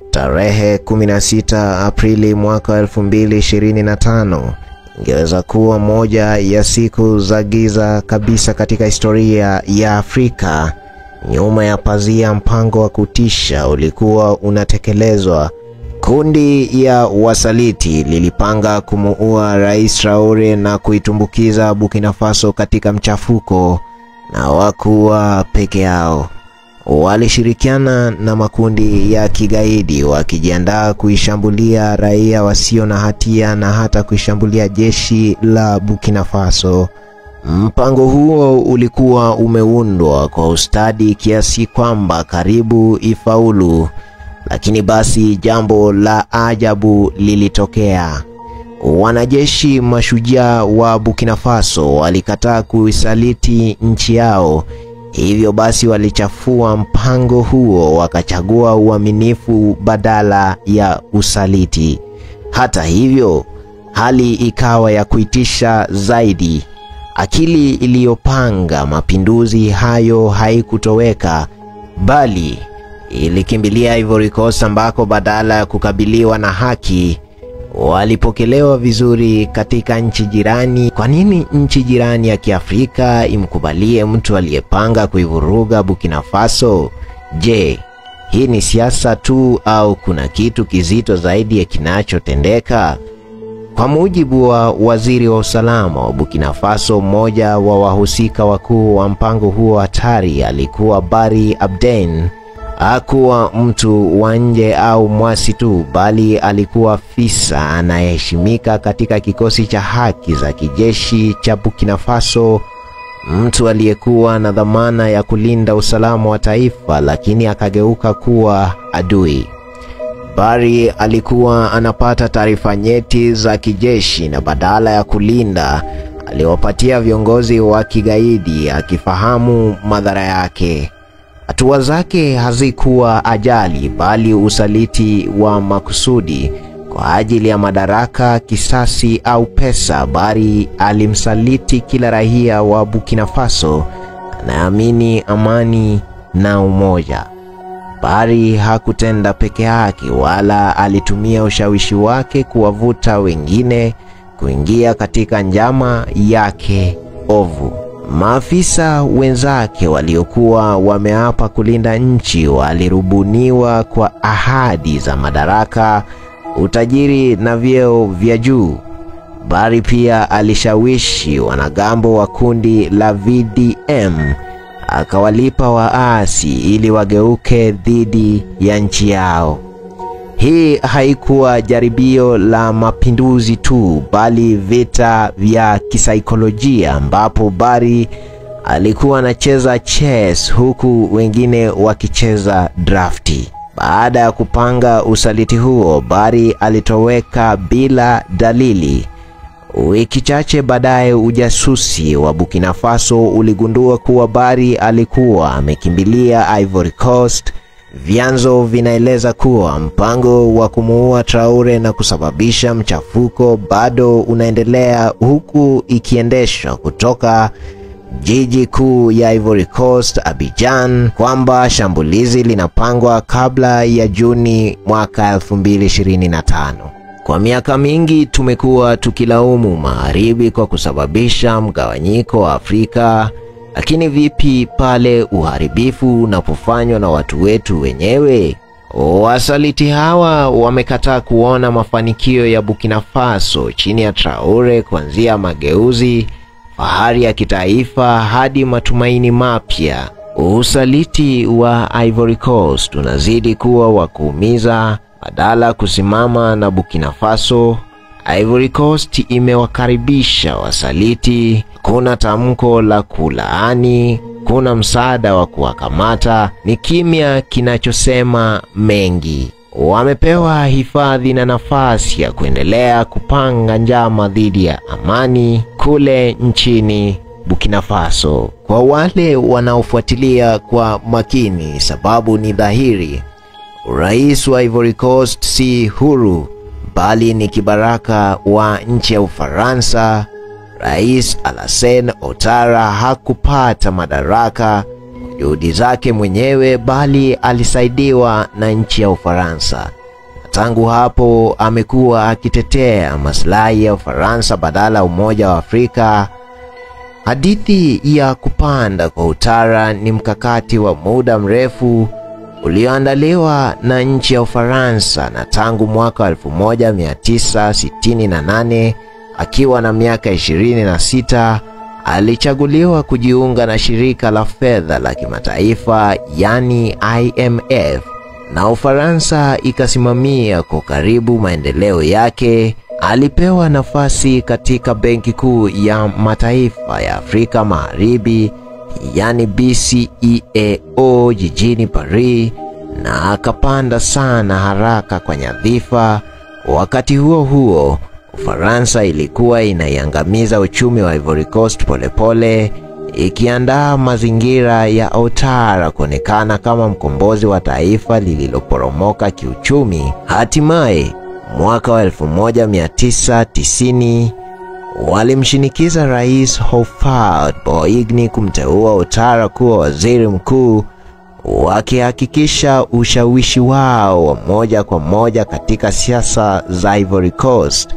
Tarehe 16 Aprili mwaka 2025 ingeweza kuwa moja ya siku za giza kabisa katika historia ya Afrika. Nyuma ya pazia, mpango wa kutisha ulikuwa unatekelezwa. Kundi ya wasaliti lilipanga kumuua Rais Traore na kuitumbukiza Burkina Faso katika mchafuko, na hawakuwa peke yao. Walishirikiana na makundi ya kigaidi wakijiandaa kuishambulia raia wasio na hatia na hata kuishambulia jeshi la Burkina Faso. Mpango huo ulikuwa umeundwa kwa ustadi kiasi kwamba karibu ifaulu, lakini basi jambo la ajabu lilitokea. Wanajeshi mashujaa wa Burkina Faso walikataa kuisaliti nchi yao. Hivyo basi walichafua mpango huo, wakachagua uaminifu badala ya usaliti. Hata hivyo, hali ikawa ya kuitisha zaidi. Akili iliyopanga mapinduzi hayo haikutoweka, bali ilikimbilia Ivory Coast, ambako badala ya kukabiliwa na haki walipokelewa vizuri katika nchi jirani. Kwa nini nchi jirani ya Kiafrika imkubalie mtu aliyepanga kuivuruga Burkina Faso? Je, hii ni siasa tu au kuna kitu kizito zaidi ya kinachotendeka? Kwa mujibu wa waziri wa usalama wa Burkina Faso, mmoja wa wahusika wakuu wa mpango huo hatari alikuwa Barry Abden. Hakuwa mtu wa nje au mwasi tu, bali alikuwa afisa anayeheshimika katika kikosi cha haki za kijeshi cha Burkina Faso, mtu aliyekuwa na dhamana ya kulinda usalama wa taifa, lakini akageuka kuwa adui. Barry alikuwa anapata taarifa nyeti za kijeshi, na badala ya kulinda, aliwapatia viongozi wa kigaidi, akifahamu madhara yake. Hatua zake hazikuwa ajali, bali usaliti wa makusudi kwa ajili ya madaraka, kisasi au pesa. Barry alimsaliti kila raia wa Burkina Faso anaamini amani na umoja. Barry hakutenda peke yake, wala alitumia ushawishi wake kuwavuta wengine kuingia katika njama yake ovu. Maafisa wenzake waliokuwa wameapa kulinda nchi walirubuniwa kwa ahadi za madaraka, utajiri na vyeo vya juu. Barry pia alishawishi wanagambo wa kundi la VDM, akawalipa waasi ili wageuke dhidi ya nchi yao. Hii haikuwa jaribio la mapinduzi tu, bali vita vya kisaikolojia, ambapo Barry alikuwa anacheza chess huku wengine wakicheza drafti. Baada ya kupanga usaliti huo, Barry alitoweka bila dalili. Wiki chache baadaye, ujasusi wa Burkina Faso uligundua kuwa Barry alikuwa amekimbilia Ivory Coast. Vyanzo vinaeleza kuwa mpango wa kumuua Traore na kusababisha mchafuko bado unaendelea, huku ikiendeshwa kutoka jiji kuu ya Ivory Coast, Abidjan, kwamba shambulizi linapangwa kabla ya Juni mwaka 2025. Kwa miaka mingi tumekuwa tukilaumu Magharibi kwa kusababisha mgawanyiko wa Afrika, lakini vipi pale uharibifu unapofanywa na watu wetu wenyewe? Wasaliti hawa wamekataa kuona mafanikio ya Burkina Faso chini ya Traore, kuanzia mageuzi, fahari ya kitaifa hadi matumaini mapya. Usaliti wa Ivory Coast unazidi kuwa wa kuumiza. Badala kusimama na Burkina Faso, Ivory Coast imewakaribisha wasaliti. Kuna tamko la kulaani, kuna msaada wa kuwakamata, ni kimya kinachosema mengi. Wamepewa hifadhi na nafasi ya kuendelea kupanga njama dhidi ya amani kule nchini Burkina Faso. Kwa wale wanaofuatilia kwa makini, sababu ni dhahiri. Rais wa Ivory Coast si huru, bali ni kibaraka wa nchi ya Ufaransa. Rais Alassane Ouattara hakupata madaraka juhudi zake mwenyewe, bali alisaidiwa na nchi ya Ufaransa. Tangu hapo amekuwa akitetea maslahi ya Ufaransa badala Umoja wa Afrika. Hadithi ya kupanda kwa utara ni mkakati wa muda mrefu ulioandaliwa na nchi ya Ufaransa, na tangu mwaka 1968 akiwa na miaka 26 alichaguliwa kujiunga na shirika la fedha la kimataifa yani IMF, na Ufaransa ikasimamia kwa karibu maendeleo yake. Alipewa nafasi katika Benki Kuu ya Mataifa ya Afrika Magharibi yani BCEAO jijini Paris, na akapanda sana haraka kwa nyadhifa. Wakati huo huo, Ufaransa ilikuwa inaiangamiza uchumi wa Ivory Coast polepole, ikiandaa mazingira ya Ouattara kuonekana kama mkombozi wa taifa lililoporomoka kiuchumi. Hatimaye mwaka wa 1990 walimshinikiza Rais Houphouët-Boigny kumteua Ouattara kuwa waziri mkuu, wakihakikisha ushawishi wao wa moja kwa moja katika siasa za Ivory Coast.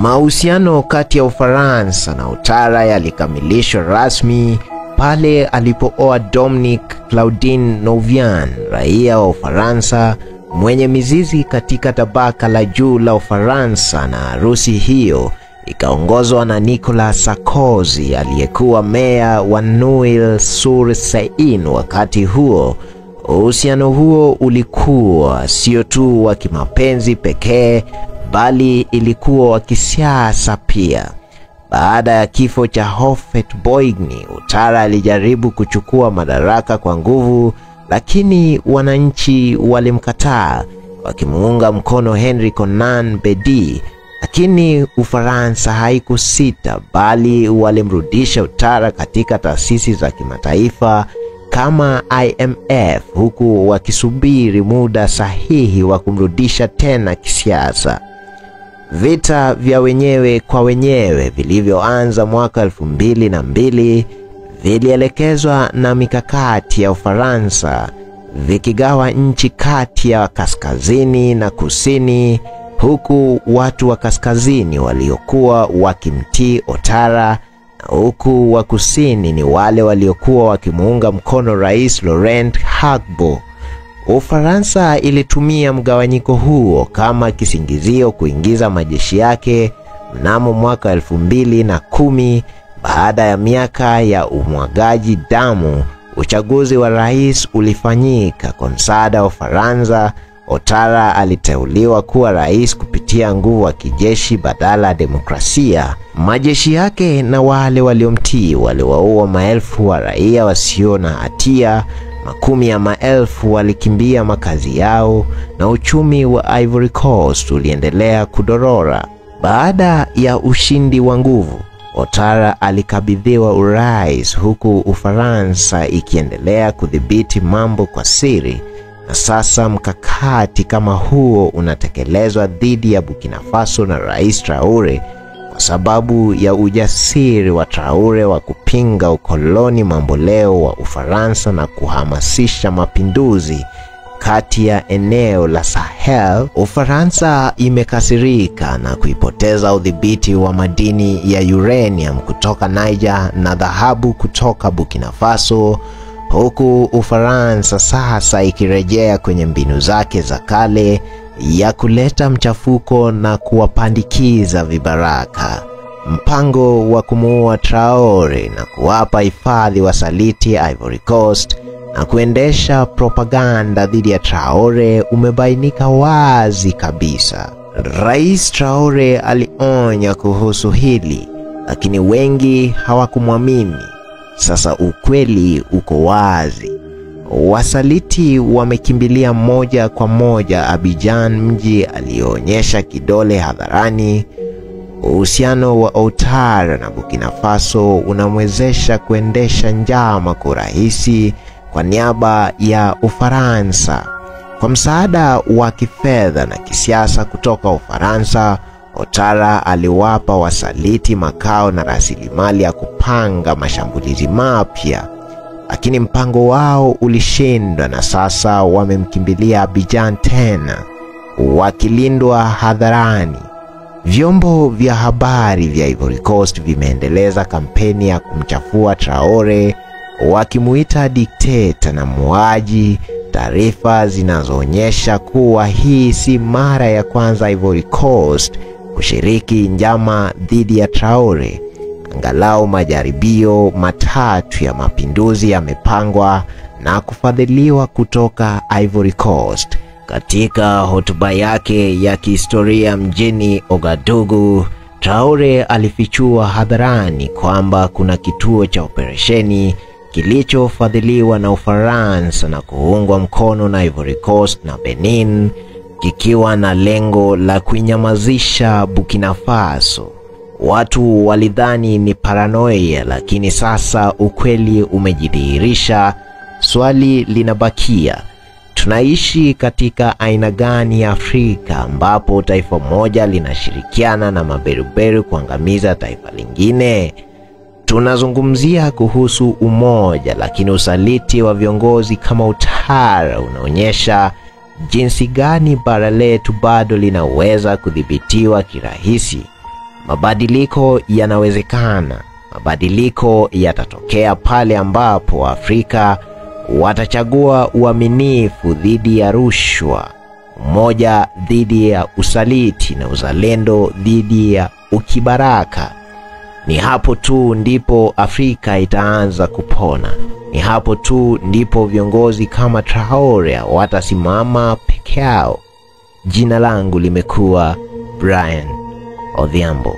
Mahusiano kati ya Ufaransa na Ouattara yalikamilishwa rasmi pale alipooa Dominique Claudine Nouvian, raia wa Ufaransa mwenye mizizi katika tabaka la juu la Ufaransa, na harusi hiyo ikaongozwa na Nicolas Sarkozy aliyekuwa meya wa Neuilly-sur-Seine wakati huo. Uhusiano huo ulikuwa sio tu wa kimapenzi pekee, bali ilikuwa wa kisiasa pia. Baada ya kifo cha Houphouët-Boigny, Ouattara alijaribu kuchukua madaraka kwa nguvu, lakini wananchi walimkataa, wakimuunga mkono Henri Konan Bedi. Lakini Ufaransa haikusita, bali walimrudisha Ouattara katika taasisi za kimataifa kama IMF, huku wakisubiri muda sahihi wa kumrudisha tena kisiasa. Vita vya wenyewe kwa wenyewe vilivyoanza mwaka 2002 vilielekezwa na mikakati ya Ufaransa, vikigawa nchi kati ya kaskazini na kusini, huku watu wa kaskazini waliokuwa wakimtii Ouattara, na huku wa kusini ni wale waliokuwa wakimuunga mkono Rais Laurent Gbagbo. Ufaransa ilitumia mgawanyiko huo kama kisingizio kuingiza majeshi yake mnamo mwaka 2010. Baada ya miaka ya umwagaji damu, uchaguzi wa rais ulifanyika kwa msaada wa Ufaransa. Ouattara aliteuliwa kuwa rais kupitia nguvu wa kijeshi badala ya demokrasia. Majeshi yake na wale waliomtii waliwaua maelfu wa raia wasio na hatia, makumi ya maelfu walikimbia makazi yao, na uchumi wa Ivory Coast uliendelea kudorora. Baada ya ushindi wa nguvu, Ouattara alikabidhiwa urais, huku Ufaransa ikiendelea kudhibiti mambo kwa siri. Na sasa mkakati kama huo unatekelezwa dhidi ya Burkina Faso na Rais Traore kwa sababu ya ujasiri wa Traore wa kupinga ukoloni mamboleo wa Ufaransa na kuhamasisha mapinduzi kati ya eneo la Sahel. Ufaransa imekasirika na kuipoteza udhibiti wa madini ya uranium kutoka Niger na dhahabu kutoka Burkina Faso, huku Ufaransa sasa ikirejea kwenye mbinu zake za kale ya kuleta mchafuko na kuwapandikiza vibaraka. Mpango wa kumuua Traore na kuwapa hifadhi wasaliti Ivory Coast na kuendesha propaganda dhidi ya Traore umebainika wazi kabisa. Rais Traore alionya kuhusu hili, lakini wengi hawakumwamini. Sasa ukweli uko wazi. Wasaliti wamekimbilia moja kwa moja Abidjan, mji alionyesha kidole hadharani. Uhusiano wa Ouattara na Burkina Faso unamwezesha kuendesha njama kwa urahisi kwa niaba ya Ufaransa. Kwa msaada wa kifedha na kisiasa kutoka Ufaransa, Ouattara aliwapa wasaliti makao na rasilimali ya kupanga mashambulizi mapya. lakini mpango wao ulishindwa na sasa wamemkimbilia Abidjan tena, wakilindwa hadharani. Vyombo vya habari vya Ivory Coast vimeendeleza kampeni ya kumchafua Traore, wakimuita dikteta na muuaji, taarifa zinazoonyesha kuwa hii si mara ya kwanza Ivory Coast kushiriki njama dhidi ya Traore. Angalau majaribio matatu ya mapinduzi yamepangwa na kufadhiliwa kutoka Ivory Coast. Katika hotuba yake ya kihistoria mjini Ouagadougou, Traore alifichua hadharani kwamba kuna kituo cha operesheni kilichofadhiliwa na Ufaransa na kuungwa mkono na Ivory Coast na Benin, kikiwa na lengo la kuinyamazisha Burkina Faso. Watu walidhani ni paranoia, lakini sasa ukweli umejidhihirisha. Swali linabakia, tunaishi katika aina gani ya Afrika ambapo taifa moja linashirikiana na maberuberu kuangamiza taifa lingine? Tunazungumzia kuhusu umoja, lakini usaliti wa viongozi kama Ouattara unaonyesha jinsi gani bara letu bado linaweza kudhibitiwa kirahisi. Mabadiliko yanawezekana. Mabadiliko yatatokea pale ambapo Afrika watachagua uaminifu dhidi ya rushwa, umoja dhidi ya usaliti na uzalendo dhidi ya ukibaraka. Ni hapo tu ndipo Afrika itaanza kupona. Ni hapo tu ndipo viongozi kama Traore watasimama peke yao. Jina langu limekuwa Brian Odhiambo.